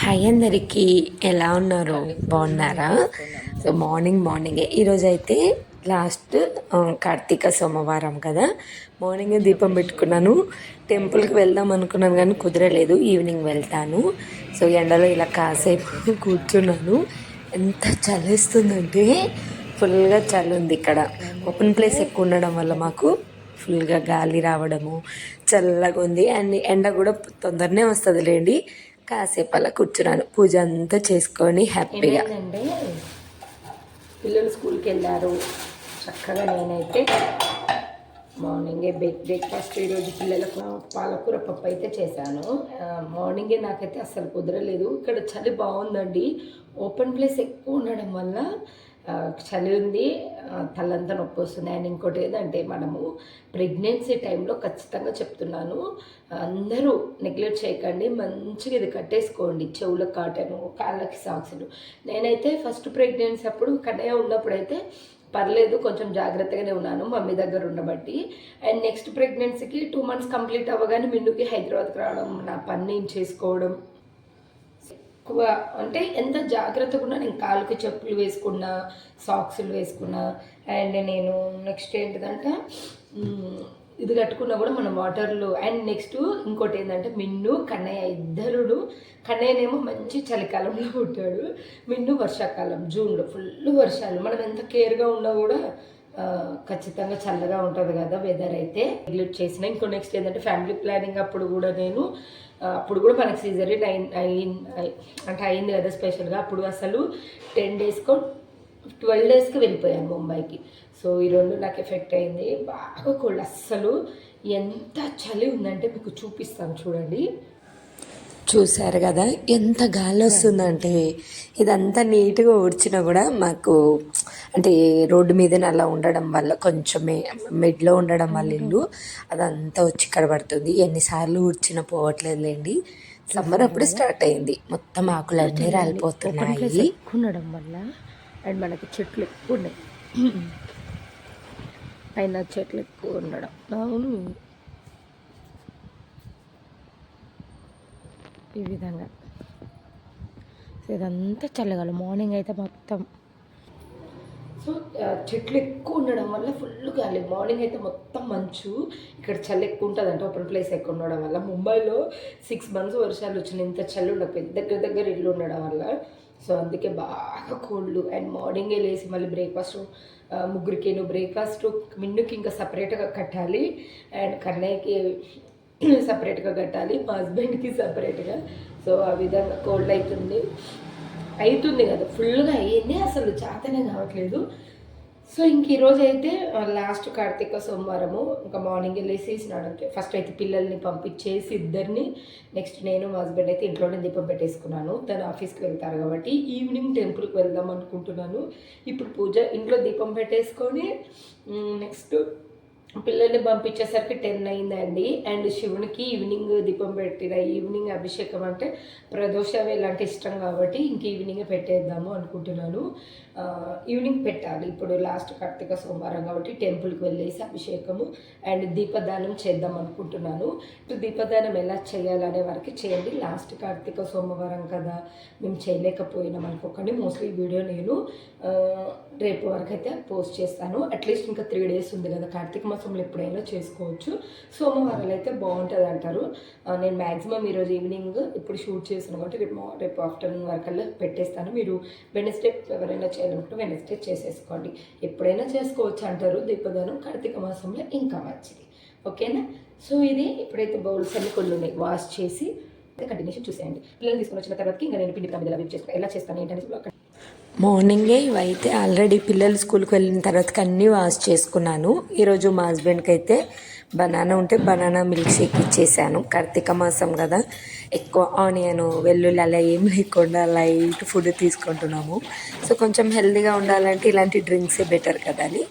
Hi అందరికీ, ఎలా ఉన్నారు? బాగున్నారా? సో మార్నింగే ఈరోజు అయితే లాస్ట్ కార్తీక సోమవారం కదా. మార్నింగే దీపం పెట్టుకున్నాను. టెంపుల్కి వెళ్దాం అనుకున్నాను కానీ కుదరలేదు. ఈవినింగ్ వెళ్తాను. సో ఎండలో ఇలా కాసేపు కూర్చున్నాను. ఎంత చలిస్తుందంటే ఫుల్గా చలి ఉంది ఇక్కడ. ఓపెన్ ప్లేస్ ఎక్కువ ఉండడం వల్ల మాకు ఫుల్గా గాలి రావడము, చల్లగా ఉంది. అండ్ ఎండ కూడా తొందరనే వస్తుంది లేండి. కాసేపు అలా కూర్చున్నాను. పూజ అంతా చేసుకొని హ్యాపీగా. అంటే పిల్లలు స్కూల్కి వెళ్ళారు. చక్కగా నేనైతే మార్నింగే బ్రేక్ఫాస్ట్ ఈరోజు పిల్లలకు పాలకూర పప్పు అయితే చేశాను. మార్నింగే నాకైతే అస్సలు కుదరలేదు. ఇక్కడ చలి బాగుందండి. ఓపెన్ ప్లేస్ ఎక్కువ ఉండడం వల్ల చలి ఉంది, తలంతా నొప్పి వస్తుంది. అండ్ ఇంకోటి ఏదంటే మనము ప్రెగ్నెన్సీ టైంలో ఖచ్చితంగా చెప్తున్నాను, అందరూ నెగ్లెక్ట్ చేయకండి. మంచిగా ఇది కట్టేసుకోండి. చెవులకు కాటను, కాళ్ళకి సాక్సులు. నేనైతే ఫస్ట్ ప్రెగ్నెన్సీ అప్పుడు కన్నయ్య ఉన్నప్పుడైతే పర్లేదు, కొంచెం జాగ్రత్తగానే ఉన్నాను మమ్మీ దగ్గర ఉండబట్టి. అండ్ నెక్స్ట్ ప్రెగ్నెన్సీకి 2 months కంప్లీట్ అవ్వగానే మిన్నుకి హైదరాబాద్కి రావడం, నా పని నేను చేసుకోవడం ఎక్కువ. అంటే ఎంత జాగ్రత్తగా ఉన్నా, నేను కాళ్ళకి చెప్పులు వేసుకున్నా, సాక్సులు వేసుకున్నా. అండ్ నేను నెక్స్ట్ ఏంటిదంటే ఇది కట్టుకున్నా కూడా మనం వాటర్లో. అండ్ నెక్స్ట్ ఇంకోటి ఏంటంటే మిన్ను కన్నయ్య ఇద్దరుడు. కన్నయ్యనేమో మంచి చలికాలంలో పుట్టాడు, మిన్ను వర్షాకాలం జూన్లో ఫుల్ వర్షాలు. మనం ఎంత కేర్గా ఉన్నా కూడా ఖచ్చితంగా చల్లగా ఉంటుంది కదా వెదర్. అయితే నెగ్లెక్ట్ చేసిన. ఇంకో నెక్స్ట్ ఏంటంటే ఫ్యామిలీ ప్లానింగ్ అప్పుడు కూడా నేను అప్పుడు కూడా మనకి సీజరియన్ అంటే అయింది కదా స్పెషల్గా. అప్పుడు అసలు 10 daysకో 12 daysకి వెళ్ళిపోయాను ముంబైకి. సో ఈ రెండు నాకు ఎఫెక్ట్ అయింది. బాగా కోల్డ్. అస్సలు ఎంత చలి ఉందంటే మీకు చూపిస్తాను చూడండి. చూశారు కదా ఎంత గాలి వస్తుందంటే. ఇదంతా నీట్గా ఊడ్చినా కూడా మాకు అంటే రోడ్డు మీదనే అలా ఉండడం వల్ల, కొంచెమే మిడ్లో ఉండడం వల్ల ఇల్లు అదంతా వచ్చి ఇక్కడ పడుతుంది. ఎన్నిసార్లు ఊడ్చినా పోవట్లేదులేండి. సమ్మర్ అప్పుడు స్టార్ట్ అయింది. మొత్తం ఆకులు అన్నీ రాలిపోతున్నాయి ఉండడం వల్ల. అండ్ మనకి చెట్లు ఎక్కువ ఉన్నాయి, పైన చెట్లు ఎక్కువ ఉండడం. అవును, ఈ విధంగా. సో ఇదంతా చల్లగాలి. మార్నింగ్ అయితే మొత్తం సో చెట్లు ఎక్కువ ఉండడం వల్ల ఫుల్ గాలి. మార్నింగ్ అయితే మొత్తం మంచు. ఇక్కడ చలి ఎక్కువ ఉంటుంది అంటే ఓపెన్ ప్లేస్ ఎక్కువ ఉండడం వల్ల. ముంబైలో 6 months వర్షాలు వచ్చినాయి. ఇంత చలి ఉండదు దగ్గర ఇల్లు ఉండడం వల్ల. సో అందుకే బాగా కోల్డ్. అండ్ మార్నింగే లేచి మళ్ళీ బ్రేక్ఫాస్ట్ ముగ్గురికి బ్రేక్ఫాస్ట్ మిన్నుకి ఇంకా సపరేట్గా కట్టాలి. అండ్ కన్నయ్యకి సపరేట్గా కట్టాలి, మా హస్బెండ్కి సపరేట్గా. సో ఆ విధంగా కోల్డ్ అవుతుంది కదా, ఫుల్గా అయ్యింది. అసలు చేతనే కావట్లేదు. సో ఇంక ఈరోజు అయితే లాస్ట్ కార్తీక సోమవారము. ఇంకా మార్నింగ్ వెళ్ళేసి స్నానంకి ఫస్ట్ అయితే పిల్లల్ని పంపించేసి ఇద్దరిని, నెక్స్ట్ నేను మా హస్బెండ్ అయితే ఇంట్లోనే దీపం పెట్టేసుకున్నాను. తను ఆఫీస్కి వెళ్తారు కాబట్టి ఈవినింగ్ టెంపుల్కి వెళ్దాం అనుకుంటున్నాను. ఇప్పుడు పూజ ఇంట్లో దీపం పెట్టేసుకొని నెక్స్ట్ పిల్లల్ని పంపించేసరికి 10 అయిందండి. అండ్ శివునికి ఈవినింగ్ దీపం పెట్టిన. ఈవినింగ్ అభిషేకం అంటే ప్రదోష వేళ అంటే ఇష్టం కాబట్టి ఇంక ఈవినింగ్ పెట్టేద్దాము అనుకుంటున్నాను. ఈవినింగ్ పెట్టాలి. ఇప్పుడు లాస్ట్ కార్తీక సోమవారం కాబట్టి టెంపుల్కి వెళ్ళేసి అభిషేకము అండ్ దీపదానం చేద్దాం అనుకుంటున్నాను. ఇప్పుడు దీపదానం ఎలా చేయాలనే వరకు చేయండి. లాస్ట్ కార్తీక సోమవారం కదా, మేము చేయలేకపోయినాం అనుకోకండి. మోస్ట్లీ ఈ వీడియో నేను రేపు వరకు అయితే పోస్ట్ చేస్తాను. అట్లీస్ట్ ఇంకా 3 days ఉంది కదా, కార్తీక మాసంలో ఎప్పుడైనా చేసుకోవచ్చు. సోమవారాలు అయితే బాగుంటుంది అంటారు. నేను మ్యాక్సిమం ఈరోజు ఈవినింగ్ ఇప్పుడు షూట్ చేసాను కాబట్టి రేపు ఆఫ్టర్నూన్ వరకల్లా పెట్టేస్తాను. మీరు వెనస్డే ఎవరైనా చేయాలనుకుంటే వెనస్డే చేసేసుకోండి. ఎప్పుడైనా చేసుకోవచ్చు అంటారు దీపదానం. కార్తీక మాసంలో ఇంకా మంచిది. ఓకేనా? సో ఇది ఇప్పుడైతే బౌల్స్ అన్ని కొన్ని ఉన్నాయి, వాష్ చేసి కంటిన్యూషన్ చూసేయండి. పిల్లలు తీసుకొని వచ్చిన తర్వాత ఇంకా నేను పిండి ప్రమిదలు అవి చేసుకుని ఎలా చేస్తాను ఏంటనేసి మార్నింగే ఇవైతే ఆల్రెడీ పిల్లలు స్కూల్కి వెళ్ళిన తర్వాత అన్నీ వాష్ చేసుకున్నాను. ఈరోజు మా హస్బెండ్కి అయితే బనానా ఉంటే బనానా మిల్క్ షేక్ ఇచ్చేసాను. కార్తీక మాసం కదా, ఎక్కువ ఆనియన్ వెల్లుల్లి అలా ఏం లేకుండా లైట్ ఫుడ్ తీసుకుంటున్నాము. సో కొంచెం హెల్తీగా ఉండాలంటే ఇలాంటి డ్రింక్సే బెటర్ కదా అని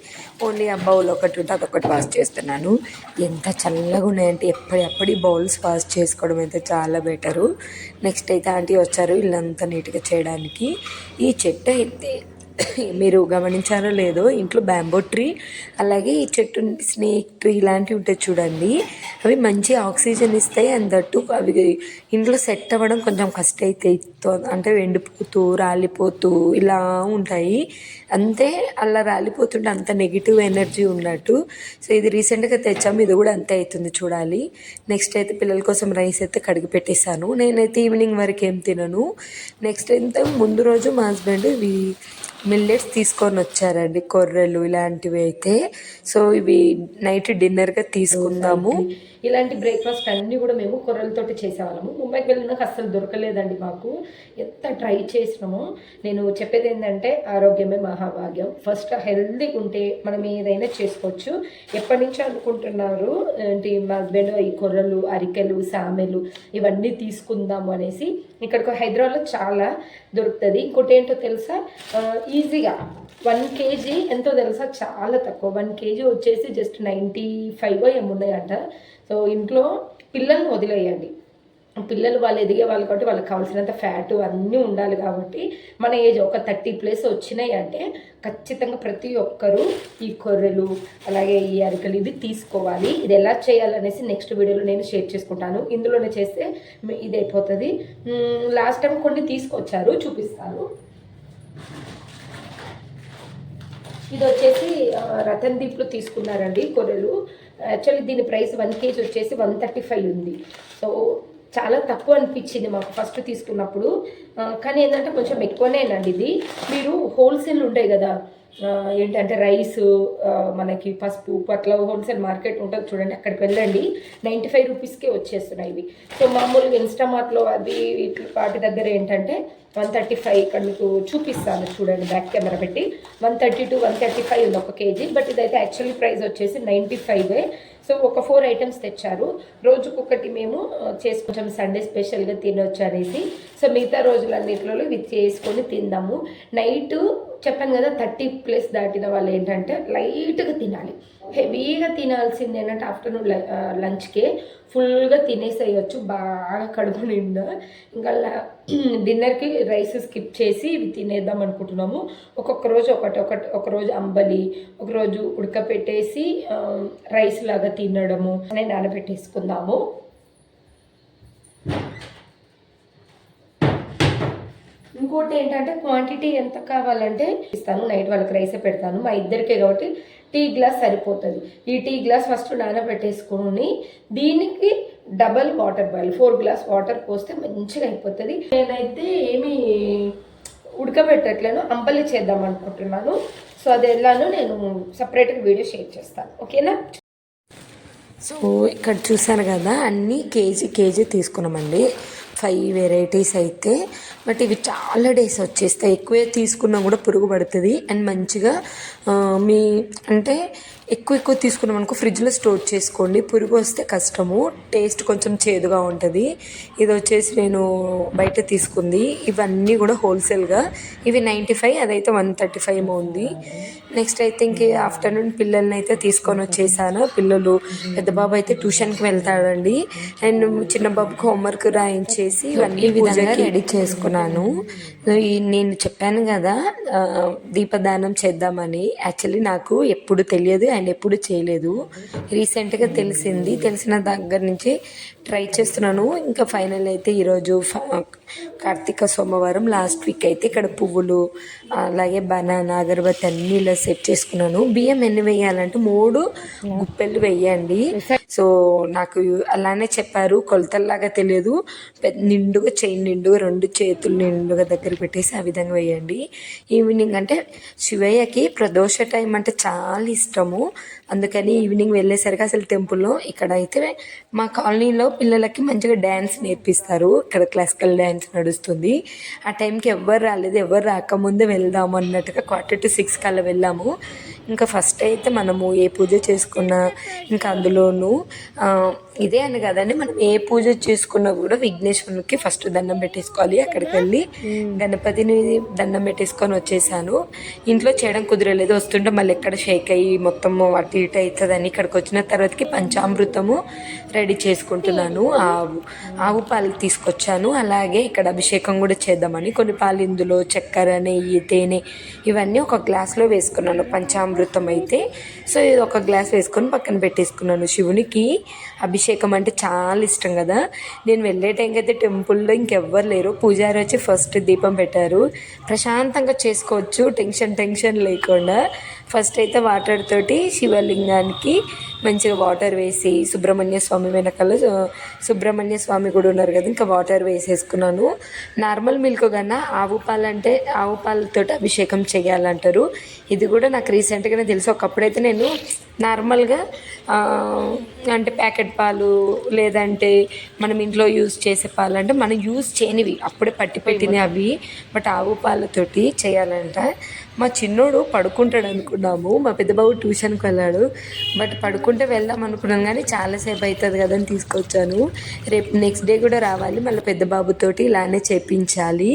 ఓన్లీ ఆ బౌల్ ఒకటి ఉంటే అదొకటి వాష్ చేస్తున్నాను. ఎంత చల్లగా ఉన్నాయంటే ఎప్పటి బౌల్స్ వాష్ చేసుకోవడం అయితే చాలా బెటరు. నెక్స్ట్ అయితే ఆంటీ వచ్చారు ఇల్లంతా నీట్గా చేయడానికి. ఈ చెట్టు అయితే మీరు గమనించారో లేదో, ఇంట్లో బ్యాంబో ట్రీ అలాగే ఈ చెట్టు స్నేక్ ట్రీ ఇలాంటివి ఉంటాయి చూడండి. అవి మంచి ఆక్సిజన్ ఇస్తాయి. అండ్ దట్టు అవి ఇంట్లో సెట్ అవ్వడం కొంచెం కష్టం అయితే అంటే ఎండిపోతూ రాలిపోతూ ఇలా ఉంటాయి. అంతే అలా రాలిపోతుంటే అంత నెగిటివ్ ఎనర్జీ ఉన్నట్టు. సో ఇది రీసెంట్గా తెచ్చాము, ఇది కూడా అంతే అవుతుంది చూడాలి. నెక్స్ట్ అయితే పిల్లల కోసం రైస్ అయితే కడిగి పెట్టేశాను. నేనైతే ఈవినింగ్ వరకు ఏం తినను. నెక్స్ట్ అయితే ముందు రోజు మా హస్బెండ్ ఇవి మిల్లెట్స్ తీసుకొని వచ్చారండి, కొర్రలు ఇలాంటివి అయితే. సో ఇవి నైట్ డిన్నర్గా తీసుకుందాము. ఇలాంటి బ్రేక్ఫాస్ట్ అన్నీ కూడా మేము కొర్రలతోటి చేసేవాళ్ళము. ముంబైకి వెళ్ళినాక అస్సలు దొరకలేదండి మాకు, ఎంత ట్రై చేసినామో. నేను చెప్పేది ఏంటంటే ఆరోగ్యమే మహాభాగ్యం. ఫస్ట్ హెల్తీగా ఉంటే మనం ఏదైనా చేసుకోవచ్చు. ఎప్పటి నుంచో అనుకుంటున్నారు ఏంటి మా హస్బెండ్ ఈ కొర్రలు, అరికెలు, సామెలు ఇవన్నీ తీసుకుందాము అనేసి. ఇక్కడికి హైదరాబాద్లో చాలా దొరుకుతుంది. ఇంకోటి ఏంటో తెలుసా, ఈజీగా 1 kg ఎంతో తెలుసా, చాలా తక్కువ. 1 kg వచ్చేసి జస్ట్ 95 ఏమున్నాయంట. సో ఇంట్లో పిల్లల్ని వదిలేయండి, పిల్లలు వాళ్ళు ఎదిగే వాళ్ళు కాబట్టి వాళ్ళకి కావాల్సినంత ఫ్యాటు అన్నీ ఉండాలి. కాబట్టి మన ఏజ్ ఒక 30+ వచ్చినాయి అంటే ఖచ్చితంగా ప్రతి ఒక్కరూ ఈ కొర్రెలు అలాగే ఈ అరికలు ఇది తీసుకోవాలి. ఇది ఎలా చేయాలనేసి నెక్స్ట్ వీడియోలో నేను షేర్ చేసుకుంటాను. ఇందులోనే చేస్తే ఇది అయిపోతుంది. లాస్ట్ టైం కొన్ని తీసుకొచ్చారు, చూపిస్తాను. ఇది వచ్చేసి రతన్ దీప్లో తీసుకున్నారండి కొర్రెలు. యాక్చువల్లీ దీని ప్రైస్ 1 kg వచ్చేసి 135 ఉంది. సో చాలా తక్కువ అనిపించింది మాకు ఫస్ట్ తీసుకున్నప్పుడు. కానీ ఏంటంటే కొంచెం ఎక్కువనేనండి ఇది. మీరు హోల్సేల్ ఉంటాయి కదా, ఏంటంటే రైస్, మనకి పసుపు, అట్లా హోల్సేల్ మార్కెట్ ఉంటుంది చూడండి, అక్కడికి వెళ్ళండి. 95 రూపీస్కే వచ్చేస్తున్నాయి ఇవి. సో మామూలుగా ఇన్స్టామార్ట్లో అది వాటి దగ్గర ఏంటంటే 135. ఇక్కడ మీకు చూపిస్తాను చూడండి, బ్యాక్ కెమెరా పెట్టి. 130 to 135 ఉంది 1 kg. బట్ ఇదైతే యాక్చువల్లీ ప్రైస్ వచ్చేసి 95. సో ఒక 4 ఐటమ్స్ తెచ్చారు. రోజుకొకటి మేము చేసి కొంచెం సండే స్పెషల్గా తినొచ్చు అనేసి. సో మిగతా రోజులన్నింటిలో ఇవి చేసుకొని తిందాము. నైట్ చెప్పాను కదా 30+ దాటిన వాళ్ళు ఏంటంటే లైట్గా తినాలి. హెవీగా తినాల్సింది ఏంటంటే ఆఫ్టర్నూన్ లంచ్కే ఫుల్గా తినేసేయచ్చు బాగా కడుపు నిండా. ఇంకా డిన్నర్కి రైస్ స్కిప్ చేసి ఇవి తినేద్దాం అనుకుంటున్నాము. ఒక్కొక్క రోజు ఒక రోజు అంబలి, ఒకరోజు ఉడకపెట్టేసి రైస్ లాగా తినడము అని నానబెట్టేసుకుందాము. ఇంకోటి ఏంటంటే క్వాంటిటీ ఎంత కావాలంటే ఇస్తాను. నైట్ వాళ్ళకి రైసే పెడతాను, మా ఇద్దరికే కాబట్టి టీ గ్లాస్ సరిపోతుంది. ఈ టీ గ్లాస్ ఫస్ట్ నానబెట్టేసుకొని దీనికి double water boil 4 glass water పోస్తే మంచిగా అయిపోతుంది. నేనైతే ఏమి ఉడకబెట్టట్లేను, అంబలి చేద్దాం అనుకుంటున్నాను. సో అది ఎలానో నేను సపరేట్గా వీడియో షేర్ చేస్తాను, ఓకేనా. సో ఇక్కడ చూసాను కదా, అన్నీ కేజీ తీసుకున్నామండి. 5 వెరైటీస్ అయితే. బట్ ఇవి చాలా డేస్ వచ్చేస్తాయి, ఎక్కువే తీసుకున్నా కూడా పురుగు పడుతుంది. అండ్ మంచిగా అంటే ఎక్కువ తీసుకున్నాం అనుకో ఫ్రిడ్జ్లో స్టోర్ చేసుకోండి, పురుగు వస్తే కష్టము, టేస్ట్ కొంచెం చేదుగా ఉంటుంది. ఇది వచ్చేసి నేను బయట తీసుకుంది. ఇవన్నీ కూడా హోల్సేల్గా, ఇవి 95, అదైతే 135 ఏమో ఉంది. నెక్స్ట్ అయితే ఇంక ఆఫ్టర్నూన్ పిల్లల్ని అయితే తీసుకొని వచ్చేసాను. పిల్లలు, పెద్ద బాబు అయితే ట్యూషన్కి వెళ్తాడండి. అండ్ చిన్న బాబుకి హోంవర్క్ రాయించేసి ఇవన్నీ విధంగా రెడీ చేసుకున్నాను. నేను చెప్పాను కదా దీపదానం చేద్దామని. యాక్చువల్లీ నాకు ఎప్పుడు తెలియదు అండ్ ఎప్పుడు చేయలేదు, రీసెంట్గా తెలిసిన దగ్గర నుంచి ట్రై చేస్తున్నాను. ఇంకా ఫైనల్ అయితే ఈరోజు కార్తీక సోమవారం లాస్ట్ వీక్ అయితే ఇక్కడ పువ్వులు అలాగే బనానా అగరబత్తి అన్నీ ఇలా సెట్ చేసుకున్నాను. బియ్యం ఎన్ని వేయాలంటే 3 గుప్పెళ్ళు వేయండి. సో నాకు అలానే చెప్పారు, కొలతల్లాగా తెలియదు. నిండుగా చేయి నిండుగా 2 చేతులు నిండుగా దగ్గర పెట్టేసి ఆ విధంగా వేయండి. ఈవినింగ్ అంటే శివయ్యకి ప్రదోష టైం అంటే చాలా ఇష్టము, అందుకని ఈవినింగ్ వెళ్ళేసరికి అసలు టెంపుల్లో ఇక్కడ అయితే మా కాలనీలో పిల్లలకి మంచిగా డ్యాన్స్ నేర్పిస్తారు. ఇక్కడ క్లాసికల్ డ్యాన్స్ నడుస్తుంది. ఆ టైంకి ఎవ్వరు రాలేదు, ఎవరు రాకముందే వెళ్దాము అన్నట్టుగా 5:45 కల్లా వెళ్ళాము. ఇంకా ఫస్ట్ అయితే మనము ఏ పూజ చేసుకున్నా, ఇంకా అందులోనూ ఇదే అని కదండి, మనం ఏ పూజ చేసుకున్నా కూడా విఘ్నేశ్వరునికి ఫస్ట్ దండం పెట్టేసుకోవాలి. అక్కడికి వెళ్ళి గణపతిని దండం పెట్టేసుకొని వచ్చేసాను. ఇంట్లో చేయడం కుదరలేదు, వస్తుంటే మళ్ళీ ఎక్కడ షేక్ అయ్యి మొత్తం అటు ఇటు అవుతుందని ఇక్కడికి వచ్చిన తర్వాతకి పంచామృతము రెడీ చేసుకుంటున్నాను. తీసుకున్నాను, ఆవు పాలు తీసుకొచ్చాను. అలాగే ఇక్కడ అభిషేకం కూడా చేద్దామని కొన్ని పాలు, ఇందులో చక్కెర, నెయ్యి, తేనె ఇవన్నీ ఒక గ్లాస్లో వేసుకున్నాను. పంచామృతం అయితే సో ఇది ఒక గ్లాస్ వేసుకొని పక్కన పెట్టేసుకున్నాను. శివునికి అభిషేకం అంటే చాలా ఇష్టం కదా. నేను వెళ్ళే టైంకి అయితే టెంపుల్లో ఇంకెవ్వరు లేరు. పూజారి వచ్చి ఫస్ట్ దీపం పెట్టారు. ప్రశాంతంగా చేసుకోవచ్చు, టెన్షన్ లేకుండా. ఫస్ట్ అయితే వాటర్ తోటి శివలింగానికి మంచిగా వాటర్ వేసి, సుబ్రహ్మణ్య స్వామి వెనకాల సుబ్రహ్మణ్య స్వామి కూడా ఉన్నారు కదా, ఇంకా వాటర్ వేసేసుకున్నాను. నార్మల్ మిల్క్ కన్నా ఆవు పాలతో అభిషేకం చేయాలంటారు. ఇది కూడా నాకు రీసెంట్గానే తెలుసు. ఒకప్పుడైతే నేను నార్మల్గా అంటే ప్యాకెట్ పాలు, లేదంటే మనం ఇంట్లో యూజ్ చేసే పాలు, అంటే మనం యూజ్ చేయనివి అప్పుడే పట్టి పెట్టినవి అవి. బట్ ఆవు పాలతోటి చేయాలంట. మా చిన్నోడు పడుకుంటాడు అనుకున్నాము, మా పెద్ద బాబు ట్యూషన్కి వెళ్ళాడు. బట్ పడుకుంటే వెళ్దాం అనుకున్నాను కానీ చాలాసేపు అవుతుంది కదా అని తీసుకొచ్చాను. రేపు నెక్స్ట్ డే కూడా రావాలి, మళ్ళీ పెద్ద బాబుతోటి ఇలానే చేయించాలి.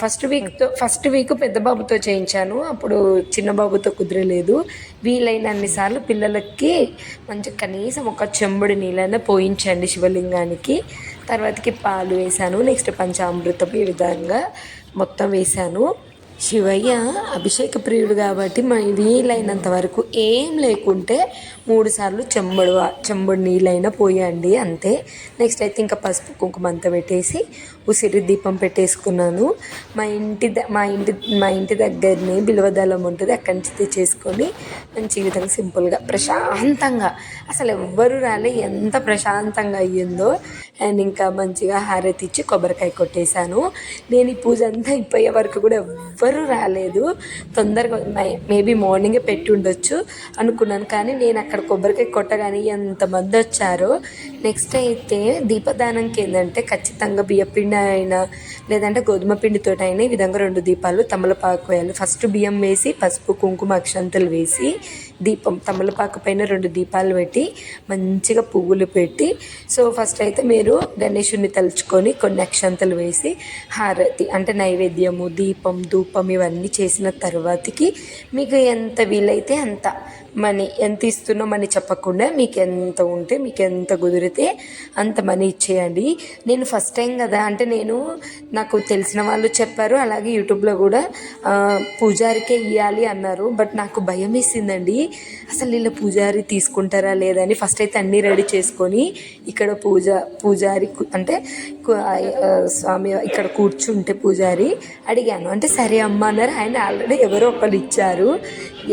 ఫస్ట్ వీక్ పెద్ద బాబుతో చేయించాను, అప్పుడు చిన్న బాబుతో కుదరలేదు. వీలైనన్నిసార్లు పిల్లలకి మంచి కనీసం ఒక చెంబుడు నీళ్ళైనా పోయించండి శివలింగానికి. తర్వాతకి పాలు వేసాను, నెక్స్ట్ పంచామృతం ఈ విధంగా మొత్తం వేసాను. శివయ్య అభిషేక ప్రియుడు కాబట్టి వీలైనంత వరకు ఏం లేకుంటే 3 సార్లు చెంబుడు నీళ్ళైనా పోయండి అంతే. నెక్స్ట్ అయితే ఇంకా పసుపు కుంకుమ అంతా పెట్టేసి ఉసిరి దీపం పెట్టేసుకున్నాను. మా ఇంటి దగ్గరనే బిల్వదళం ఉంటుంది, అక్కడి నుంచి తెచ్చేసుకొని మంచి విధంగా సింపుల్గా ప్రశాంతంగా, అసలు ఎవ్వరు రాలే, ఎంత ప్రశాంతంగా అయ్యిందో. అండ్ ఇంకా మంచిగా హారతి ఇచ్చి కొబ్బరికాయ కొట్టేశాను. నేను ఈ పూజ అంతా అయిపోయే వరకు కూడా ఎవ్వరూ రాలేదు. తొందరగా మేబీ మార్నింగే పెట్టి ఉండొచ్చు అనుకున్నాను, కానీ నేను అక్కడ కొబ్బరికాయ కొట్టగానే ఎంతమంది వచ్చారో. నెక్స్ట్ అయితే దీపదానంకి ఏంటంటే ఖచ్చితంగా బియ్యపిండి అయినా లేదంటే గోధుమ పిండితో అయినా ఈ విధంగా 2 దీపాలు తమలపాకు వేయాలి. ఫస్ట్ బియ్యం వేసి పసుపు కుంకుమ అక్షంతలు వేసి దీపం తమలపాకు పైన 2 దీపాలు పెట్టి మంచిగా పువ్వులు పెట్టి, సో ఫస్ట్ అయితే మీరు గణేశుని తలుచుకొని కొన్ని అక్షంతలు వేసి హారతి అంటే నైవేద్యము, దీపం, ధూపం ఇవన్నీ చేసిన తర్వాతకి మీకు ఎంత వీలైతే అంత మనీ, ఎంత ఇస్తున్నామని చెప్పకుండా మీకు ఎంత ఉంటే, మీకు ఎంత కుదిరితే అంత మనీ ఇచ్చేయండి. నేను ఫస్ట్ టైం కదా, అంటే నాకు తెలిసిన వాళ్ళు చెప్పారు, అలాగే యూట్యూబ్లో కూడా పూజారికే ఇవ్వాలి అన్నారు. బట్ నాకు భయం వేసిందండి, అసలు వీళ్ళ పూజారి తీసుకుంటారా లేదని. ఫస్ట్ అయితే అన్నీ రెడీ చేసుకొని ఇక్కడ పూజారి అంటే స్వామి ఇక్కడ కూర్చుంటే పూజారి అడిగాను, అంటే సరే అమ్మ అన్నారు. ఆయన ఆల్రెడీ ఎవరో ఒకరు ఇచ్చారు.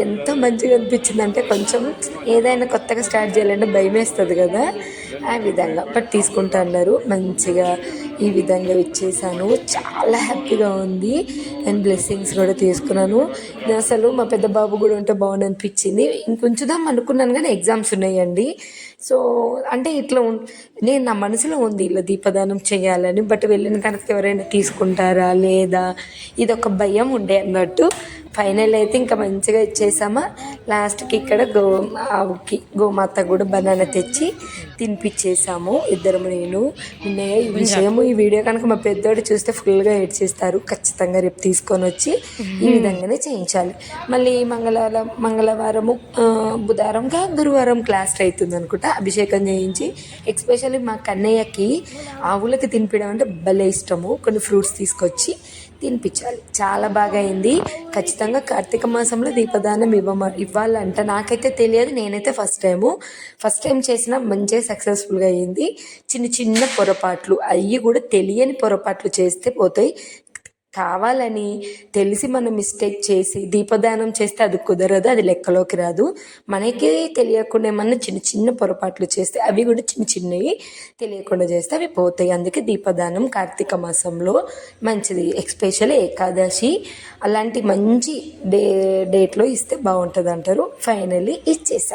ఎంత మంచిగా అనిపించింది అంటే, కొంచెం ఏదైనా కొత్తగా స్టార్ట్ చేయాలంటే భయం వేస్తుంది కదా, ఆ విధంగా. బట్ తీసుకుంటా అన్నారు, మంచిగా ఈ విధంగా ఇచ్చేసాను. చాలా హ్యాపీగా ఉంది. అండ్ బ్లెస్సింగ్స్ కూడా తీసుకున్నాను. అసలు మా పెద్ద బాబు కూడా ఉంటే బాగుంది అనిపించింది. ఇంకొంచుదాం అనుకున్నాను కానీ ఎగ్జామ్స్ ఉన్నాయండి. సో అంటే ఇట్లా నేను నా మనసులో ఉంది ఇలా దీపదానం చేయాలని. బట్ వెళ్ళిన తర్వాత ఎవరైనా తీసుకుంటారా లేదా ఇది ఒక భయం ఉండే అన్నట్టు. ఫైనల్ అయితే ఇంకా మంచిగా ఇచ్చేసామా. లాస్ట్కి ఇక్కడ ఆవుకి గోమాత కూడా బనానా తెచ్చి తినిపించేసాము ఇద్దరము. నేను ఈ విషయము ఈ వీడియో కనుక మా పెద్దోడు చూస్తే ఫుల్గా ఏడ్చేస్తారు. ఖచ్చితంగా రేపు తీసుకొని వచ్చి ఈ విధంగానే చేయించాలి. మళ్ళీ మంగళవారము బుధవారంగా గురువారం క్లాస్ అవుతుంది అనుకుంటా అభిషేకం చేయించి. ఎస్పెషల్లీ మా కన్నయ్యకి ఆవులకి తినిపించడం అంటే భలే ఇష్టము. కొన్ని ఫ్రూట్స్ తీసుకొచ్చి తినిపించాలి. చాలా బాగా అయింది. ఖచ్చితంగా కార్తీక మాసంలో దీపదానం ఇవ్వాలంట. నాకైతే తెలియదు, నేనైతే ఫస్ట్ టైం చేసిన మంచిగా సక్సెస్ఫుల్గా అయ్యింది. చిన్న పొరపాట్లు అవి కూడా తెలియని పొరపాట్లు చేస్తే పోతాయి. కావాలని తెలిసి మనం మిస్టేక్ చేసి దీపదానం చేస్తే అది కుదరదు, అది లెక్కలోకి రాదు. మనకి తెలియకుండా ఏమన్నా చిన్న పొరపాట్లు చేస్తే అవి కూడా చిన్నవి తెలియకుండా చేస్తే అవి పోతాయి. అందుకే దీపదానం కార్తీక మాసంలో మంచిది. ఎస్పెషల్లీ ఏకాదశి అలాంటి మంచి డేట్లో ఇస్తే బాగుంటుంది అంటారు. ఫైనల్లీ ఇచ్చేసాం.